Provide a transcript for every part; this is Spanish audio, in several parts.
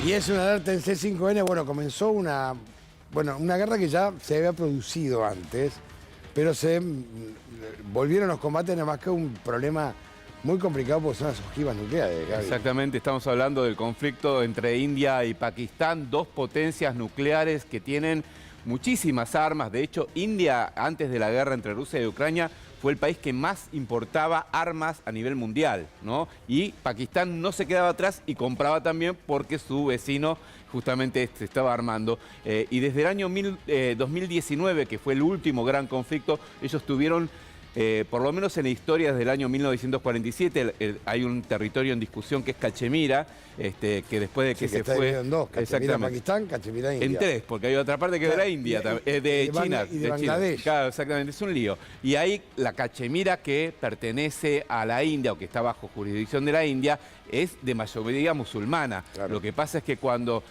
Y es una alerta en C5N, bueno, comenzó una guerra que ya se había producido antes, pero volvieron los combates nada más que un problema muy complicado porque son las ojivas nucleares, Gaby. Exactamente, estamos hablando del conflicto entre India y Pakistán, dos potencias nucleares que tienen muchísimas armas. De hecho, India, antes de la guerra entre Rusia y Ucrania, fue el país que más importaba armas a nivel mundial, ¿no? Y Pakistán no se quedaba atrás y compraba también porque su vecino justamente se estaba armando. Y desde el año 2019, que fue el último gran conflicto, ellos tuvieron... por lo menos en la historia desde el año 1947 hay un territorio en discusión que es Cachemira, que después de que Sí, se está fue... dividido en dos, Cachemira Pakistán, Cachemira India. En tres, porque hay otra parte que es de la India, de China. Y de Bangladesh. China. Claro, exactamente, es un lío. Y ahí la Cachemira, que pertenece a la India o que está bajo jurisdicción de la India, es de mayoría musulmana. Claro. Lo que pasa es que cuando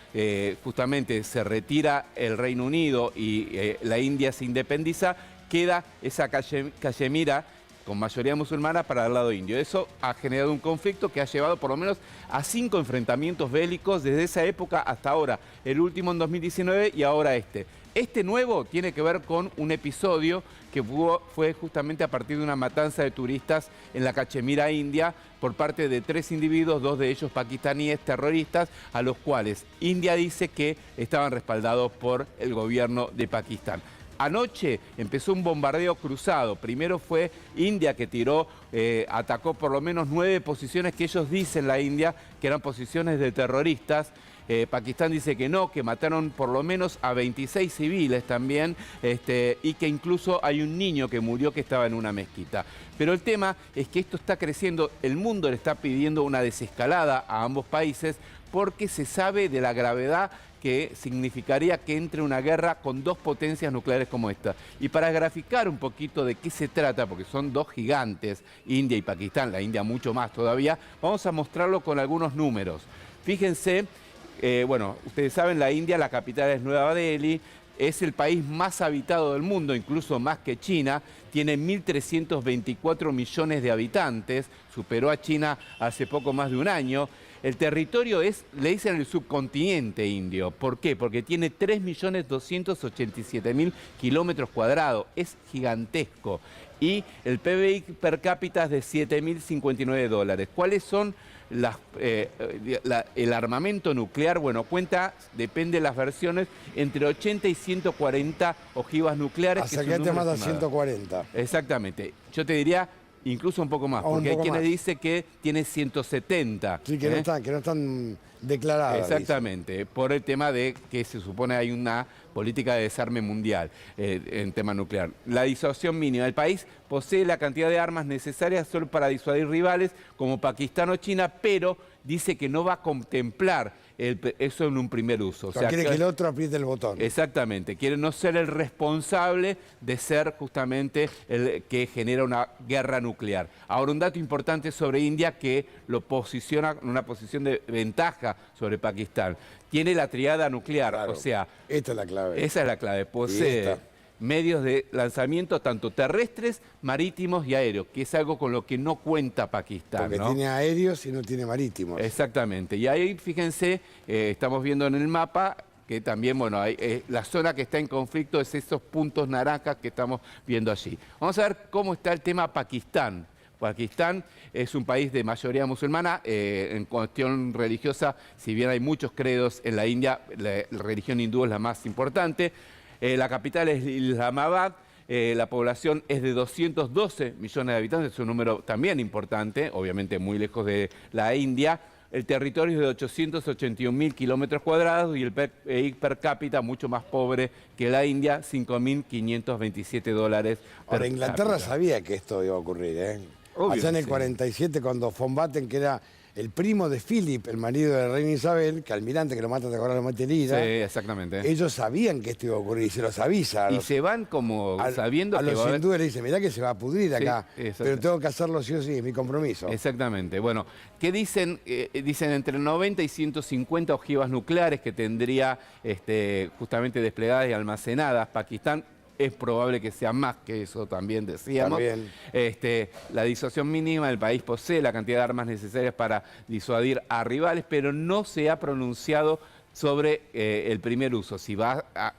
justamente se retira el Reino Unido y la India se independiza, queda esa Cachemira con mayoría musulmana para el lado indio. Eso ha generado un conflicto que ha llevado por lo menos a 5 enfrentamientos bélicos desde esa época hasta ahora. El último en 2019 y ahora este. Este nuevo tiene que ver con un episodio que fue justamente a partir de una matanza de turistas en la Cachemira India por parte de 3 individuos, 2 de ellos pakistaníes terroristas, a los cuales India dice que estaban respaldados por el gobierno de Pakistán. Anoche empezó un bombardeo cruzado. Primero fue India que atacó por lo menos 9 posiciones que ellos dicen, la India, que eran posiciones de terroristas. Pakistán dice que no, que mataron por lo menos a 26 civiles también, y que incluso hay un niño que murió que estaba en una mezquita. Pero el tema es que esto está creciendo, el mundo le está pidiendo una desescalada a ambos países porque se sabe de la gravedad que significaría que entre una guerra con 2 potencias nucleares como esta. Y para graficar un poquito de qué se trata, porque son 2 gigantes, India y Pakistán, la India mucho más todavía, vamos a mostrarlo con algunos números. Fíjense, bueno, ustedes saben, la India, la capital es Nueva Delhi, es el país más habitado del mundo, incluso más que China, tiene 1.324 millones de habitantes, superó a China hace poco más de un año. El territorio le dicen el subcontinente indio. ¿Por qué? Porque tiene 3.287.000 kilómetros cuadrados. Es gigantesco. Y el PBI per cápita es de $7.059. ¿Cuáles son el armamento nuclear? Bueno, depende de las versiones, entre 80 y 140 ojivas nucleres. Hasta que te manda 140. Exactamente. Yo te diría... incluso un poco más, porque hay quienes dicen que tiene 170. Sí, que no están declaradas. Exactamente, dicen. Por el tema de que se supone hay una política de desarme mundial en tema nuclear. La disuasión mínima. El país posee la cantidad de armas necesarias solo para disuadir rivales como Pakistán o China, pero dice que no va a contemplar eso en un primer uso. O sea, quiere que el otro apriete el botón. Exactamente, quiere no ser el responsable de ser justamente el que genera una guerra nuclear. Ahora, un dato importante sobre India que lo posiciona en una posición de ventaja sobre Pakistán. Tiene la triada nuclear, claro, o sea... esta es la clave. Esa es la clave, posee medios de lanzamiento tanto terrestres, marítimos y aéreos, que es algo con lo que no cuenta Pakistán. Porque ¿no? tiene aéreos y no tiene marítimos. Exactamente. Y ahí, fíjense, estamos viendo en el mapa que también, bueno, la zona que está en conflicto es esos puntos naranjas que estamos viendo allí. Vamos a ver cómo está el tema Pakistán. Pakistán es un país de mayoría musulmana. En cuestión religiosa, si bien hay muchos credos en la India, la religión hindú es la más importante. La capital es Islamabad. La población es de 212 millones de habitantes, es un número también importante, obviamente muy lejos de la India. El territorio es de 881.000 kilómetros cuadrados y el PIB per cápita mucho más pobre que la India, $5.527. Ahora, Inglaterra sabía que esto iba a ocurrir, ¿eh? Obvio, allá en el 47, cuando von Batten, que era el primo de Philip, el marido de la reina Isabel, que almirante que lo mata, te acuerdas, lo mata herida. Sí, exactamente. Ellos sabían que esto iba a ocurrir y se los avisa. Y se van como sabiendo a que los hindúes le dicen, mirá que se va a pudrir acá, pero tengo que hacerlo sí o sí, es mi compromiso. Exactamente. Bueno, ¿qué dicen? Dicen entre 90 y 150 ojivas nucleares que tendría justamente desplegadas y almacenadas Pakistán. es probable que sea más que eso también, decíamos. También. La disuasión mínima, el país posee la cantidad de armas necesarias para disuadir a rivales, pero no se ha pronunciado sobre el primer uso, si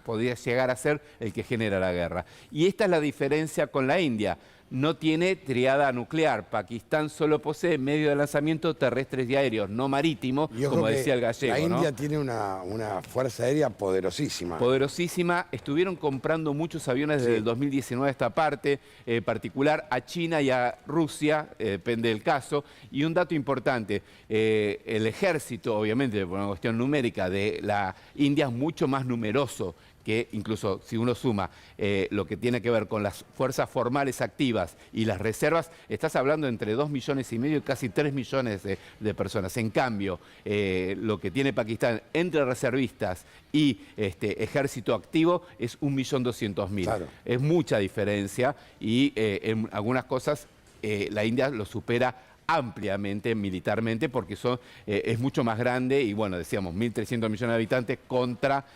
podría llegar a ser el que genera la guerra. Y esta es la diferencia con la India. No tiene triada nuclear. Pakistán solo posee medios de lanzamiento terrestres y aéreos, no marítimos, como decía el gallego. La India ¿no? tiene una fuerza aérea poderosísima. Poderosísima. Estuvieron comprando muchos aviones desde el 2019 a esta parte, en particular a China y a Rusia, depende del caso. Y un dato importante, el ejército, obviamente, por una cuestión numérica, de la India es mucho más numeroso que incluso si uno suma lo que tiene que ver con las fuerzas formales activas y las reservas, estás hablando entre 2,5 millones y casi 3 millones de personas. En cambio, lo que tiene Pakistán entre reservistas y ejército activo es 1.200.000. Claro. Es mucha diferencia y en algunas cosas la India lo supera ampliamente militarmente porque es mucho más grande y bueno, decíamos 1.300 millones de habitantes contra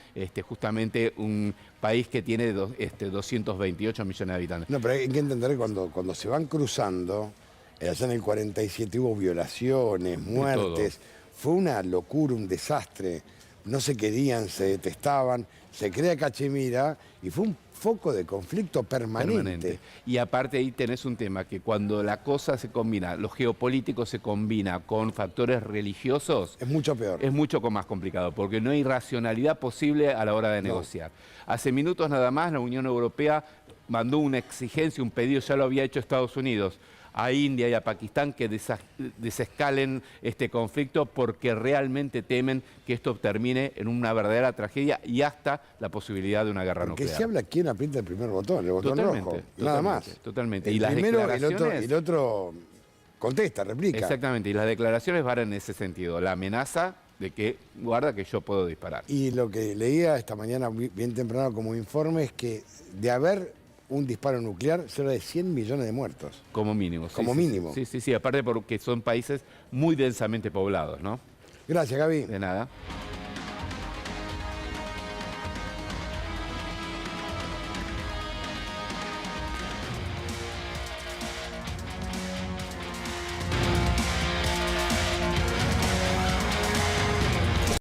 justamente un país que tiene 228 millones de habitantes. No, pero hay que entender que cuando se van cruzando, allá en el 47 hubo violaciones, muertes, fue una locura, un desastre, no se querían, se detestaban, se crea Cachemira y fue un foco de conflicto permanente. Y aparte ahí tenés un tema, que cuando la cosa se combina, lo geopolítico se combina con factores religiosos... Es mucho peor. Es mucho más complicado, porque no hay racionalidad posible a la hora de negociar. Hace minutos nada más la Unión Europea mandó una exigencia, un pedido, ya lo había hecho Estados Unidos, a India y a Pakistán que desescalen este conflicto porque realmente temen que esto termine en una verdadera tragedia y hasta la posibilidad de una guerra nuclear. Porque se habla quién aprieta el primer botón, el botón rojo, nada más. Totalmente. El primero, el otro contesta, replica. Exactamente, y las declaraciones van en ese sentido, la amenaza de que guarda que yo puedo disparar. Y lo que leía esta mañana bien temprano como informe es que de haber un disparo nuclear se habla de 100 millones de muertos. Como mínimo. Como mínimo. Sí, aparte porque son países muy densamente poblados, ¿no? Gracias, Gaby. De nada.